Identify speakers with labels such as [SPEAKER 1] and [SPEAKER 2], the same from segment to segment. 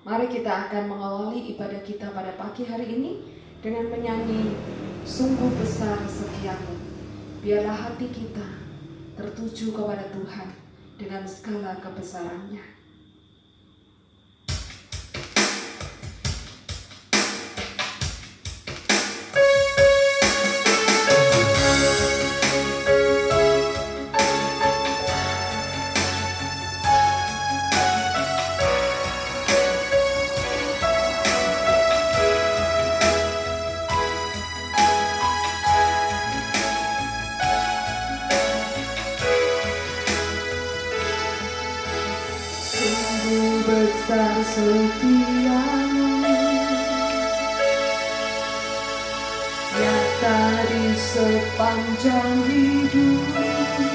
[SPEAKER 1] Mari kita akan mengawali ibadah kita pada pagi hari ini dengan menyanyi Sungguh Besar Setiamu. Biarlah hati kita tertuju kepada Tuhan dengan segala kebesarannya. Besar setiamu, nyata di sepanjang hidupku.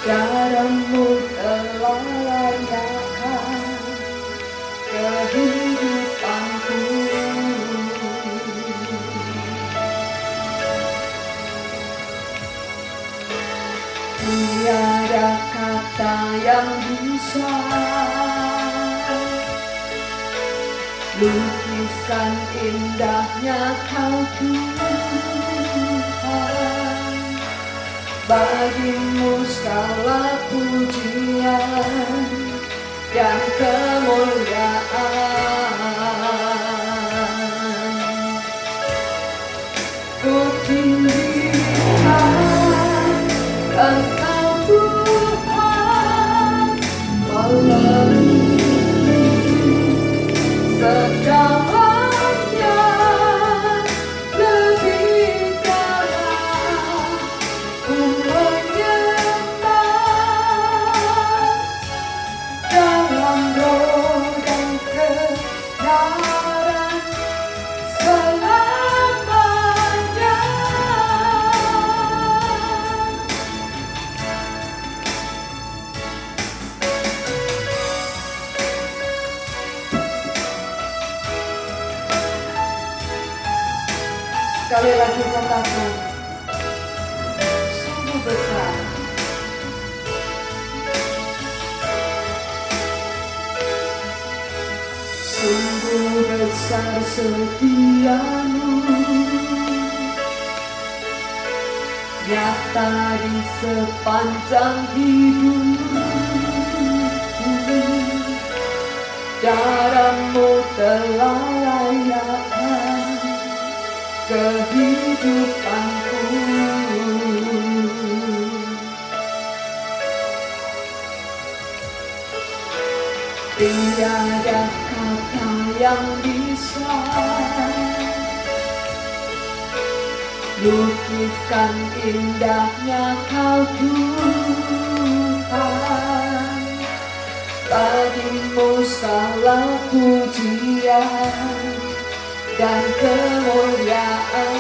[SPEAKER 1] Darahmu telah layakkan kehidupanku. Tiada kata yang bisa lukiskan indahnya Kau Tuhan. Bagimu segala pujian dan kemuliaan. Ku tinggikan Engkau Tuhan, melebihi segalanya, lebih dalam ku menyembah dalam roh dan kebenaran selamanya. Sekali lagi katakan, sungguh besar. Sungguh besar setiamu, nyata di sepanjang hidupku. Darahmu telah layakkan kehidupanku. Tiada kata yang bisa lukiskan indahnya Kau Tuhan. Bagimu segala pujian dan kemuliaan.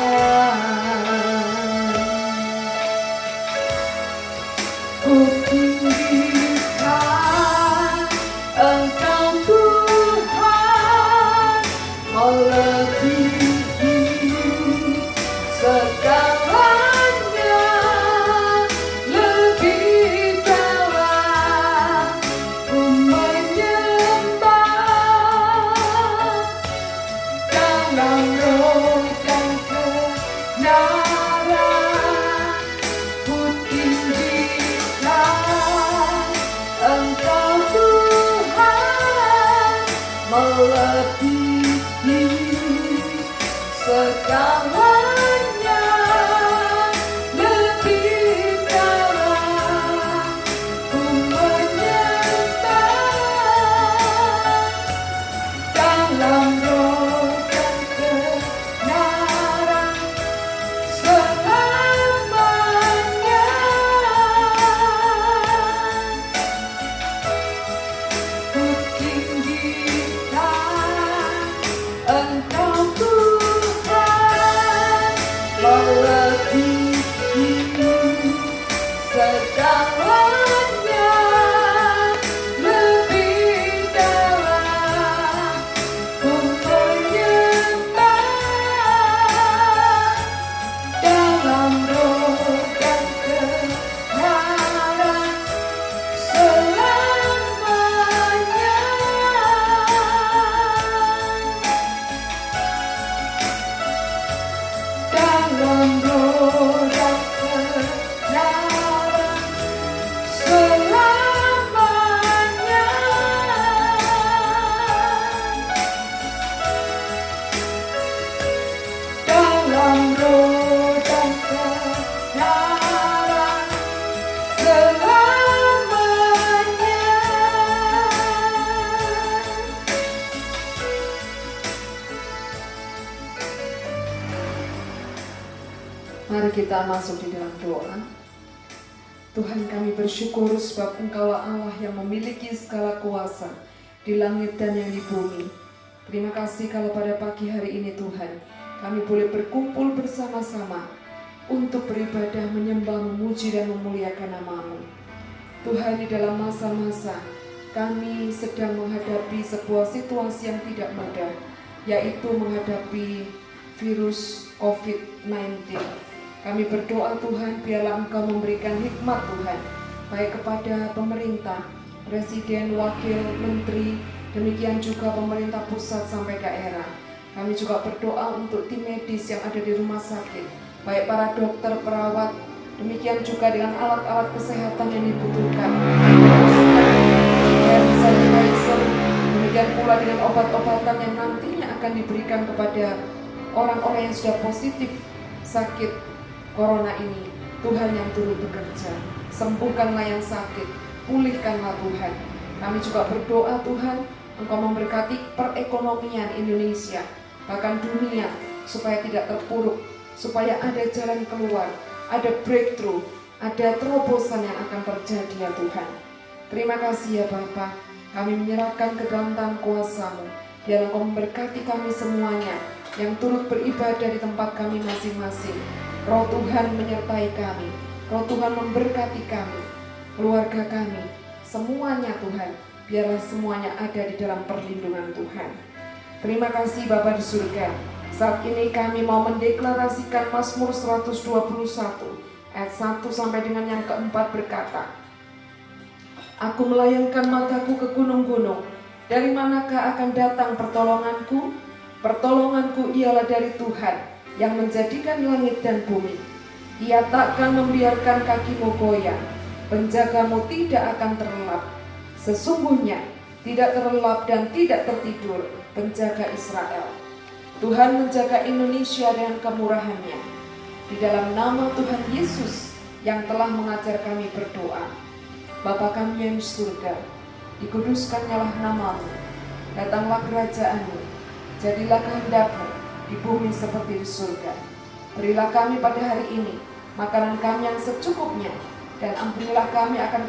[SPEAKER 1] Ku tinggikan Engkau Tuhan, melebihi segalanya, lebih dalam ku menyembah dalam roh dan kebenaran. Ku tinggikan Engkau Tuhan, melebihi segalanya, lebih dalam ku menyembah dalam roh dan kebenaran selamanya. Ku tinggikan Engkau Tuhan, Mari kita masuk di dalam doa. Tuhan, kami bersyukur sebab Engkaulah Allah yang memiliki segala kuasa di langit dan yang di bumi. Terima kasih kalau pada pagi hari ini Tuhan, kami boleh berkumpul bersama-sama untuk beribadah, menyembah, memuji dan memuliakan nama-Mu. Tuhan, di dalam masa-masa kami sedang menghadapi sebuah situasi yang tidak mudah, yaitu menghadapi virus COVID-19. Kami berdoa Tuhan, biarlah Engkau memberikan hikmat Tuhan, baik kepada pemerintah, presiden, wakil, menteri, demikian juga pemerintah pusat sampai daerah. Kami juga berdoa untuk tim medis yang ada di rumah sakit, baik para dokter, perawat, demikian juga dengan alat-alat kesehatan yang dibutuhkan, dan sanitizer, demikian pula dengan obat-obatan yang nantinya akan diberikan kepada orang-orang yang sudah positif sakit Corona ini. Tuhan yang turut bekerja, sembuhkanlah yang sakit, pulihkanlah Tuhan. Kami juga berdoa Tuhan, Engkau memberkati perekonomian Indonesia, bahkan dunia, supaya tidak terpuruk, supaya ada jalan keluar, ada breakthrough, ada terobosan yang akan terjadi ya Tuhan. Terima kasih ya Bapa, kami menyerahkan ke dalam tangan kuasa-Mu. Biar Engkau memberkati kami semuanya yang turut beribadah di tempat kami masing-masing. Roh Tuhan menyertai kami, Roh Tuhan memberkati kami, keluarga kami, semuanya Tuhan, biarlah semuanya ada di dalam perlindungan Tuhan. Terima kasih Bapa di surga. Saat ini kami mau mendeklarasikan Mazmur 121 ayat 1 sampai dengan yang keempat berkata, Aku melayangkan mataku ke gunung-gunung, dari manakah akan datang pertolonganku? Pertolonganku ialah dari Tuhan, yang menjadikan langit dan bumi. Ia takkan membiarkan kakimu goyah, penjagamu tidak akan terlelap. Sesungguhnya tidak terlelap dan tidak tertidur penjaga Israel. Tuhan menjaga Indonesia dengan kemurahan-Nya. Di dalam nama Tuhan Yesus yang telah mengajar kami berdoa. Bapa kami yang di surga, dikuduskanlah nama-Mu, datanglah kerajaan-Mu, jadilah kehendak-Mu di bumi seperti di surga. Berilah kami pada hari ini makanan kami yang secukupnya, dan ampunilah kami akan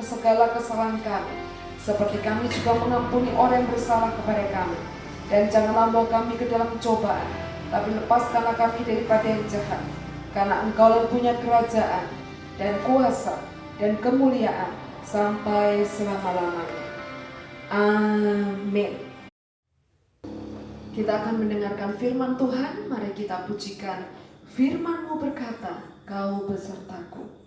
[SPEAKER 1] segala kesalahan kami, seperti kami juga mengampuni orang yang bersalah kepada kami. Dan janganlah membawa kami ke dalam cobaan, tapi lepaskanlah kami daripada yang jahat. Karena Engkau punya kerajaan dan kuasa dan kemuliaan sampai selama-lamanya. Amin. Kita akan mendengarkan firman Tuhan. Mari kita pujikan. Firman-Mu berkata, Kau besertaku.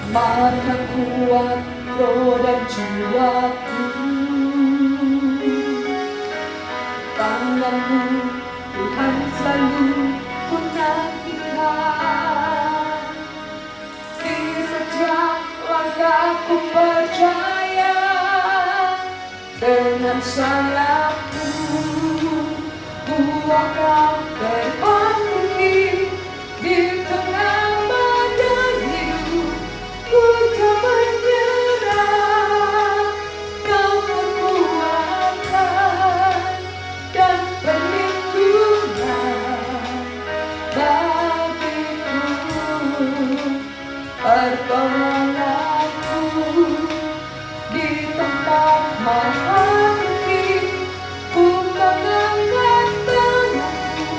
[SPEAKER 1] Maka kuat roh dan jiwaku, tangan-Mu Tuhan selalu ku nantikan. Di setiap langkahku percaya, dengan sayap-Mu ku akan terpenuhi di tengah badai hidup. Ku tak menyerah, Kau kekuatan dan perlindungan bagiku, pertolonganku di tempat maha tinggi. Ku mengangkat tanganku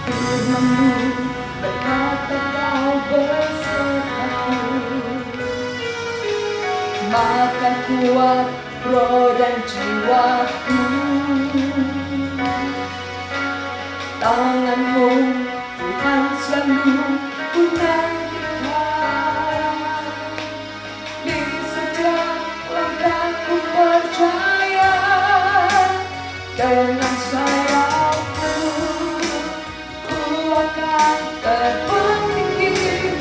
[SPEAKER 1] Firman-Mu berkata Kau besertaku, maka kuat roh dan jiwaku. Tangan-Mu Tuhan selalu ku nantikan, di setiap langkahku percaya, dengan sayap-Mu ku akan terbang tinggi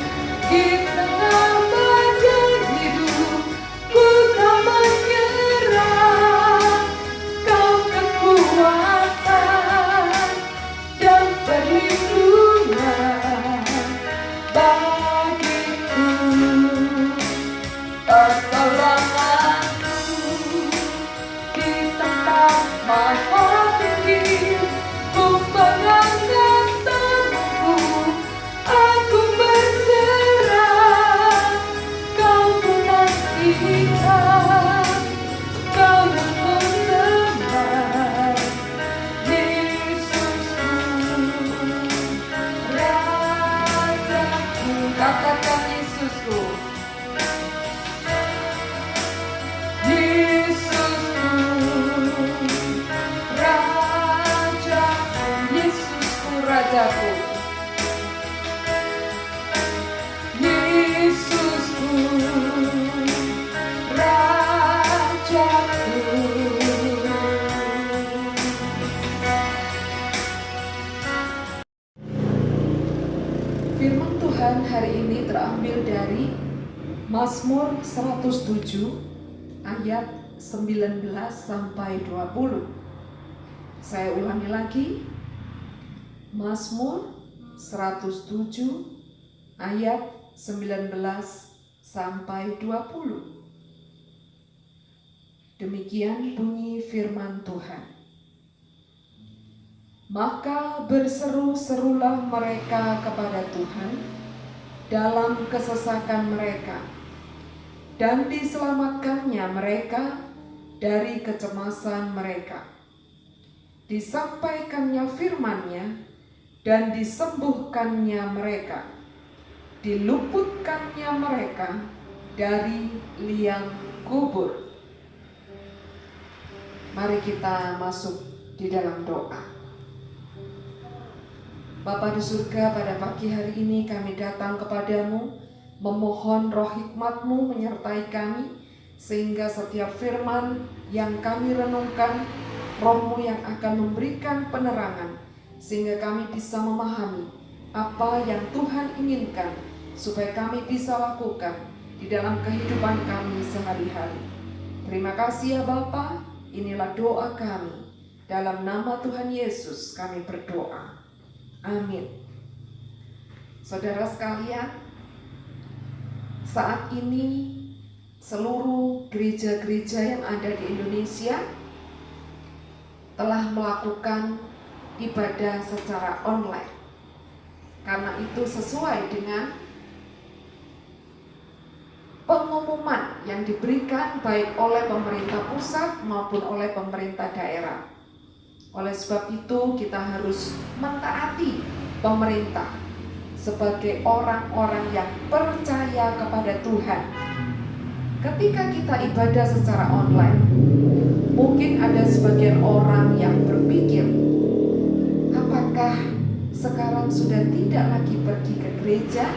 [SPEAKER 1] di tengah badai hidup. Ku tak menyerah, Kau kekuatan dan perlindungan bagiku. Pertolongan-Mu di tempat maha tinggi, ku berangkat tanganku, aku berserah. Kau ku nantikan, Kau yang ku sembah, Yesusku, Rajaku. Katakan Yesusku, Yesusku, Rajaku, Yesusku, Rajaku, Yesusku, Rajaku. Firman Tuhan hari ini terambil dari Mazmur 107 ayat 19 sampai 20. Saya ulangi lagi. Mazmur 107 ayat 19 sampai 20. Demikian bunyi firman Tuhan. Maka berseru-serulah mereka kepada Tuhan dalam kesesakan mereka, dan diselamatkannya mereka dari kecemasan mereka. Disampaikannya firman-Nya dan disembuhkannya mereka, diluputkannya mereka dari liang kubur. Mari kita masuk di dalam doa. Bapa di surga, pada pagi hari ini kami datang kepadamu, memohon roh hikmat-Mu menyertai kami, sehingga setiap firman yang kami renungkan, Roh-Mu yang akan memberikan penerangan, sehingga kami bisa memahami apa yang Tuhan inginkan, supaya kami bisa lakukan di dalam kehidupan kami sehari-hari. Terima kasih ya Bapa, inilah doa kami. Dalam nama Tuhan Yesus kami berdoa. Amin. Saudara sekalian, saat ini seluruh gereja-gereja yang ada di Indonesia telah melakukan ibadah secara online. Karena itu sesuai dengan pengumuman yang diberikan baik oleh pemerintah pusat maupun oleh pemerintah daerah. Oleh sebab itu kita harus mentaati pemerintah sebagai orang-orang yang percaya kepada Tuhan. Ketika kita ibadah secara online, mungkin ada sebagian orang yang berpikir, apakah sekarang sudah tidak lagi pergi ke gereja?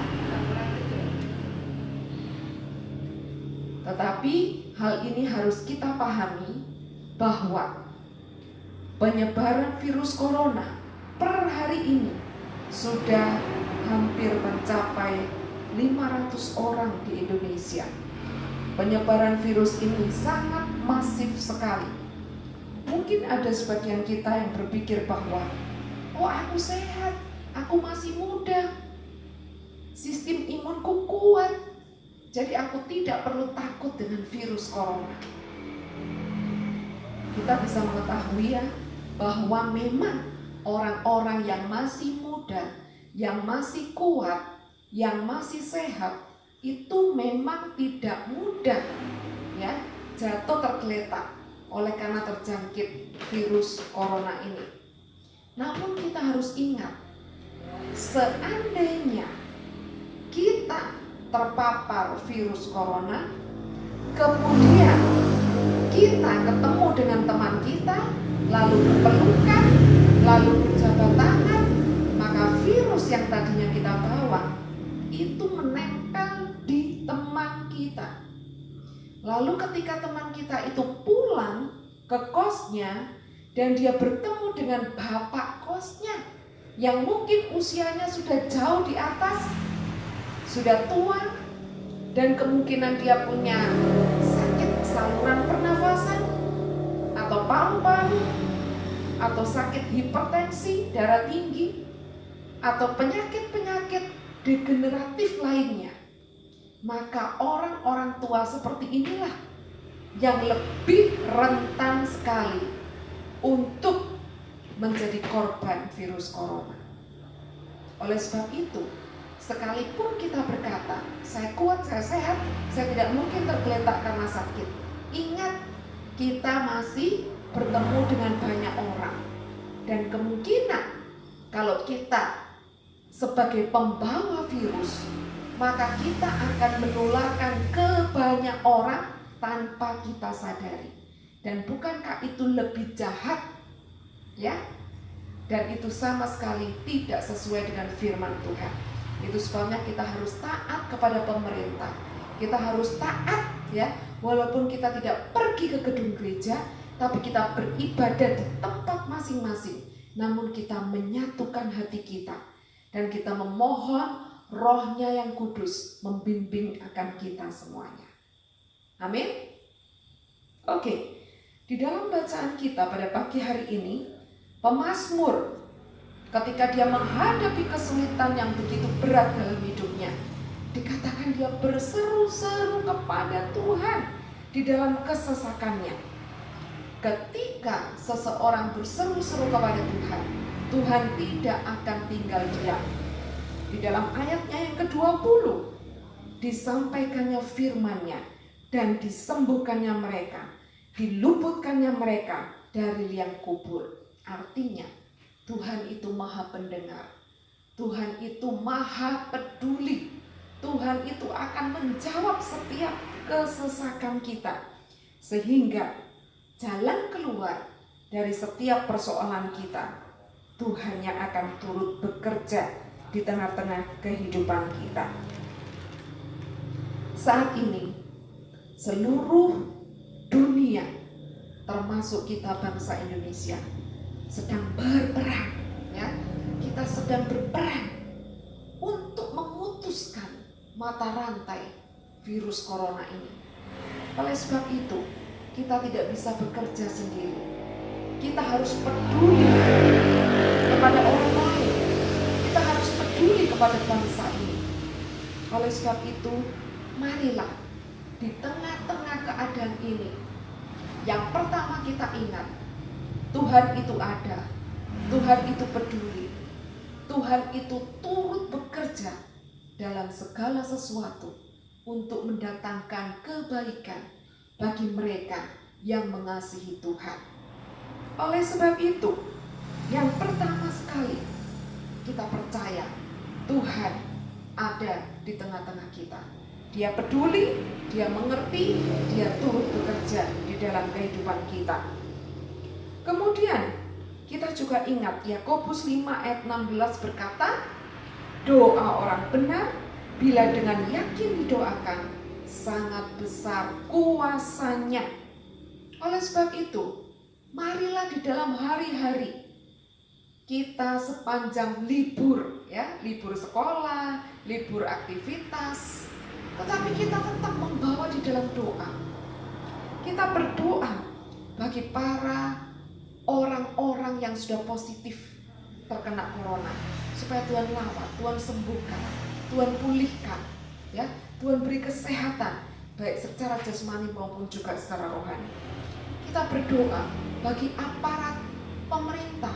[SPEAKER 1] Tetapi hal ini harus kita pahami bahwa penyebaran virus corona per hari ini sudah hampir mencapai 500 orang di Indonesia. Penyebaran virus ini sangat masif sekali. Mungkin ada sebagian kita yang berpikir bahwa, oh aku sehat, aku masih muda, sistem imunku kuat, jadi aku tidak perlu takut dengan virus corona. Kita bisa mengetahui ya, bahwa memang orang-orang yang masih muda, yang masih kuat, yang masih sehat, itu memang tidak mudah ya jatuh tergeletak oleh karena terjangkit virus corona ini. Namun kita harus ingat seandainya kita terpapar virus corona, kemudian kita ketemu dengan teman kita, lalu berpelukan, lalu berjabat tangan, maka virus yang tadinya kita bawa itu menempel di teman kita. Lalu ketika teman kita itu pulang ke kosnya dan dia bertemu dengan bapak kosnya yang mungkin usianya sudah jauh di atas, sudah tua, dan kemungkinan dia punya sakit saluran pernafasan atau paru-paru atau sakit hipertensi, darah tinggi, atau penyakit-penyakit degeneratif lainnya, maka orang-orang tua seperti inilah yang lebih rentan sekali untuk menjadi korban virus corona. Oleh sebab itu, sekalipun kita berkata, saya kuat, saya sehat, saya tidak mungkin tergeletak karena sakit. Ingat, kita masih bertemu dengan banyak orang. Dan kemungkinan kalau kita sebagai pembawa virus, maka kita akan menularkan ke banyak orang tanpa kita sadari. Dan bukankah itu lebih jahat? Ya? Dan itu sama sekali tidak sesuai dengan firman Tuhan. Itu sebabnya kita harus taat kepada pemerintah. Kita harus taat, ya, walaupun kita tidak pergi ke gedung gereja, tapi kita beribadah di tempat masing-masing. Namun kita menyatukan hati kita dan kita memohon Roh-Nya yang kudus membimbing akan kita semuanya. Amin. Oke. Di dalam bacaan kita pada pagi hari ini, pemazmur ketika dia menghadapi kesulitan yang begitu berat dalam hidupnya, dikatakan dia berseru-seru kepada Tuhan di dalam kesesakannya. Ketika seseorang berseru-seru kepada Tuhan, Tuhan tidak akan tinggal diam. Di dalam ayatnya yang ke-20, disampaikannya firman-Nya dan disembuhkannya mereka, diluputkannya mereka dari liang kubur. Artinya Tuhan itu maha pendengar, Tuhan itu maha peduli, Tuhan itu akan menjawab setiap kesesakan kita, sehingga jalan keluar dari setiap persoalan kita, Tuhan yang akan turut bekerja di tengah-tengah kehidupan kita. Saat ini seluruh dunia, termasuk kita bangsa Indonesia, sedang berperang, ya. Kita sedang berperang untuk memutuskan mata rantai virus corona ini. Oleh sebab itu, kita tidak bisa bekerja sendiri. Kita harus peduli kepada orang lain. Kita harus peduli kepada bangsa ini. Oleh sebab itu, marilah di tengah-tengah keadaan ini, yang pertama kita ingat, Tuhan itu ada, Tuhan itu peduli, Tuhan itu turut bekerja dalam segala sesuatu untuk mendatangkan kebaikan bagi mereka yang mengasihi Tuhan. Oleh sebab itu, yang pertama sekali kita percaya Tuhan ada di tengah-tengah kita. Dia peduli, dia mengerti, dia turut bekerja di dalam kehidupan kita. Kemudian kita juga ingat Yakobus 5 ayat 16 berkata, doa orang benar bila dengan yakin didoakan sangat besar kuasanya. Oleh sebab itu, marilah di dalam hari-hari kita sepanjang libur, ya, libur sekolah, libur aktivitas, tetapi kita tetap membawa di dalam doa. Kita berdoa bagi para orang-orang yang sudah positif terkena corona, supaya Tuhan lawat, Tuhan sembuhkan, Tuhan pulihkan, ya, Tuhan beri kesehatan baik secara jasmani maupun juga secara rohani. Kita berdoa bagi aparat pemerintah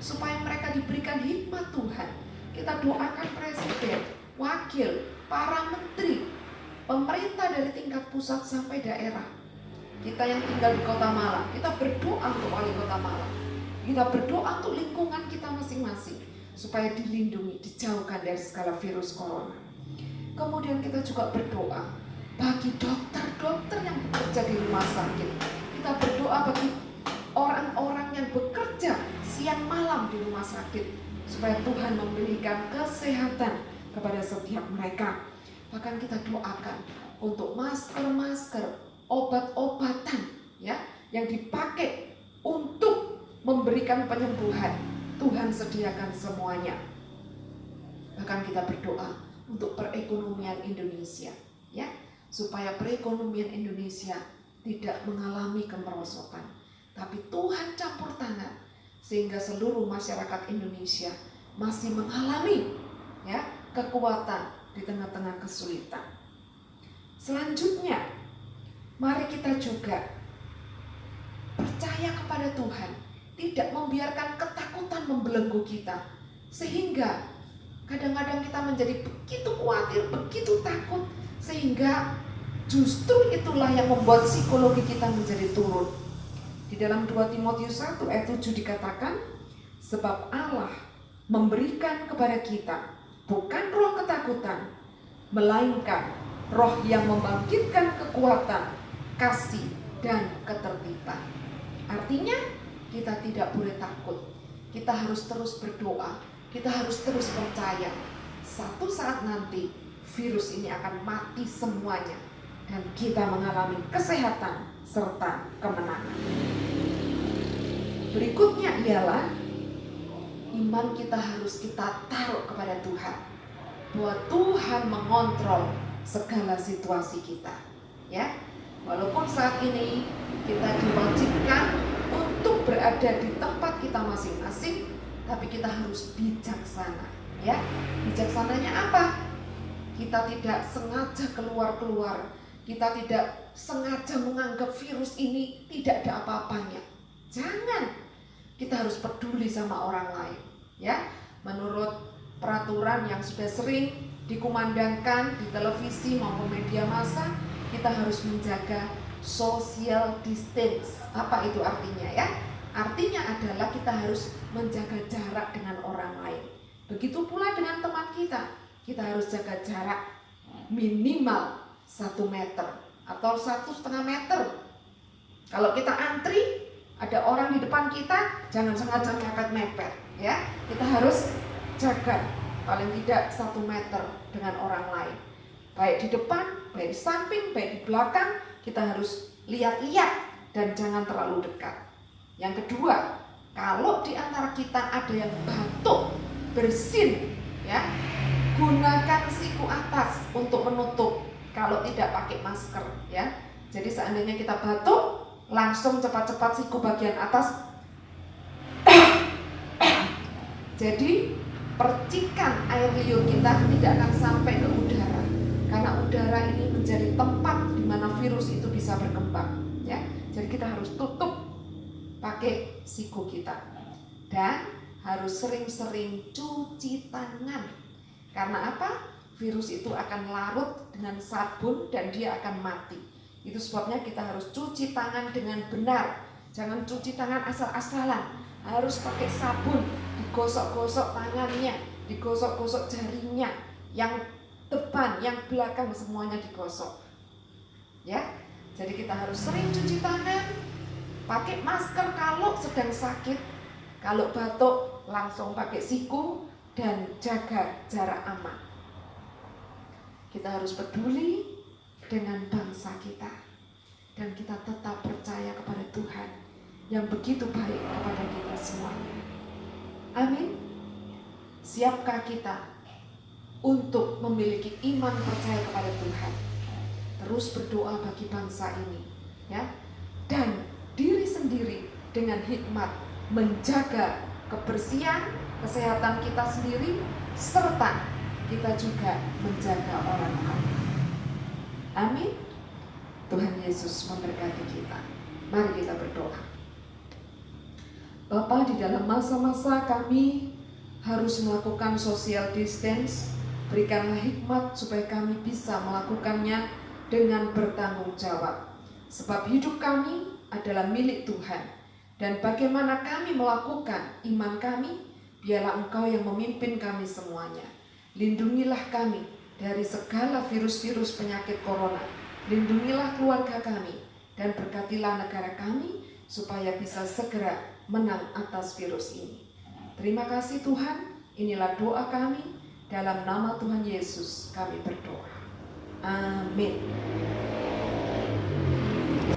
[SPEAKER 1] supaya mereka diberikan hikmat Tuhan. Kita doakan presiden, wakil, para menteri, pemerintah dari tingkat pusat sampai daerah. Kita yang tinggal di Kota Malang, kita berdoa untuk wali Kota Malang. Kita berdoa untuk lingkungan kita masing-masing, supaya dilindungi, dijauhkan dari segala virus corona. Kemudian kita juga berdoa bagi dokter-dokter yang bekerja di rumah sakit. Kita berdoa bagi orang-orang yang bekerja siang malam di rumah sakit, supaya Tuhan memberikan kesehatan kepada setiap mereka. Bahkan kita doakan untuk masker-masker, obat-obatan ya yang dipakai untuk memberikan penyembuhan. Tuhan sediakan semuanya. Bahkan kita berdoa untuk perekonomian Indonesia ya, supaya perekonomian Indonesia tidak mengalami kemerosotan, tapi Tuhan campur tangan sehingga seluruh masyarakat Indonesia masih mengalami ya kekuatan di tengah-tengah kesulitan. Selanjutnya, mari kita juga percaya kepada Tuhan, tidak membiarkan ketakutan membelenggu kita, sehingga kadang-kadang kita menjadi begitu khawatir, begitu takut, sehingga justru itulah yang membuat psikologi kita menjadi turun. Di dalam 2 Timotius 1 ayat 7 dikatakan, sebab Allah memberikan kepada kita bukan roh ketakutan, melainkan roh yang membangkitkan kekuatan, kasih, dan ketertiban. Artinya kita tidak boleh takut. Kita harus terus berdoa. Kita harus terus percaya. Satu saat nanti virus ini akan mati semuanya, dan kita mengalami kesehatan serta kemenangan. Berikutnya ialah iman kita harus kita taruh kepada Tuhan, bahwa Tuhan mengontrol segala situasi kita ya. Walaupun saat ini kita diwajibkan untuk berada di tempat kita masing-masing, tapi kita harus bijaksana ya. Bijaksananya apa? Kita tidak sengaja keluar-keluar, kita tidak sengaja menganggap virus ini tidak ada apa-apanya. Jangan. Kita harus peduli sama orang lain ya. Menurut peraturan yang sudah sering dikumandangkan di televisi maupun media massa, kita harus menjaga social distance. Apa itu artinya ya? Artinya adalah kita harus menjaga jarak dengan orang lain. Begitu pula dengan teman kita. Kita harus jaga jarak minimal 1 meter atau 1,5 meter. Kalau kita antri, ada orang di depan kita, jangan sengaja mepet-mepet ya. Kita harus jaga paling tidak 1 meter dengan orang lain. Baik di depan, baik di samping, baik di belakang, kita harus lihat-lihat dan jangan terlalu dekat. Yang kedua, kalau di antara kita ada yang batuk, bersin ya, gunakan siku atas untuk menutup kalau tidak pakai masker ya. Jadi seandainya kita batuk, langsung cepat-cepat siku bagian atas. Jadi percikan air liur kita tidak akan sampai ke udara, karena udara ini menjadi tempat di mana virus itu bisa berkembang ya. Jadi kita harus tutup pakai siku kita, dan harus sering-sering cuci tangan. Karena apa? Virus itu akan larut dengan sabun dan dia akan mati. Itu sebabnya kita harus cuci tangan dengan benar. Jangan cuci tangan asal-asalan. Harus pakai sabun, digosok-gosok tangannya, digosok-gosok jarinya, yang depan, yang belakang semuanya digosok. Ya. Jadi kita harus sering cuci tangan, pakai masker kalau sedang sakit, kalau batuk langsung pakai siku, dan jaga jarak aman. Kita harus peduli dengan bangsa kita, dan kita tetap percaya kepada Tuhan yang begitu baik kepada kita semuanya. Amin. Siapkah kita untuk memiliki iman percaya kepada Tuhan? Terus berdoa bagi bangsa ini ya, dan diri sendiri dengan hikmat menjaga kebersihan, kesehatan kita sendiri, serta kita juga menjaga orang lain. Amin. Tuhan Yesus memberkati kita. Mari kita berdoa. Bapa, di dalam masa-masa kami harus melakukan social distance, berikanlah hikmat supaya kami bisa melakukannya dengan bertanggung jawab. Sebab hidup kami adalah milik Tuhan, dan bagaimana kami melakukan iman kami biarlah Engkau yang memimpin kami semuanya. Lindungilah kami dari segala virus-virus penyakit corona. Lindungilah keluarga kami dan berkatilah negara kami supaya bisa segera menang atas virus ini. Terima kasih Tuhan, inilah doa kami, dalam nama Tuhan Yesus kami berdoa. Amin.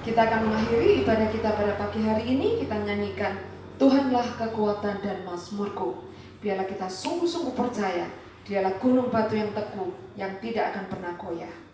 [SPEAKER 1] Kita akan mengakhiri ibadah kita pada pagi hari ini. Kita nyanyikan Tuhanlah kekuatan dan mazmurku. Biarlah kita sungguh-sungguh percaya Dialah gunung batu yang teguh yang tidak akan pernah goyah.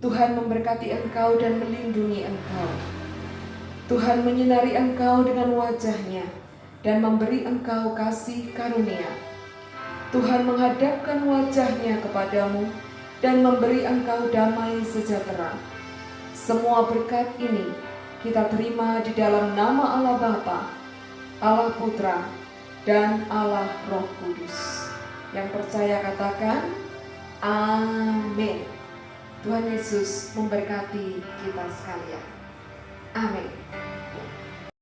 [SPEAKER 2] Tuhan memberkati engkau dan melindungi engkau. Tuhan menyinari engkau dengan wajah-Nya dan memberi engkau kasih karunia. Tuhan menghadapkan wajahnya kepadamu dan memberi engkau damai sejahtera. Semua berkat ini kita terima di dalam nama Allah Bapa, Allah Putra, dan Allah Roh Kudus. Yang percaya katakan, amin. Tuhan Yesus memberkati kita sekalian. Amin.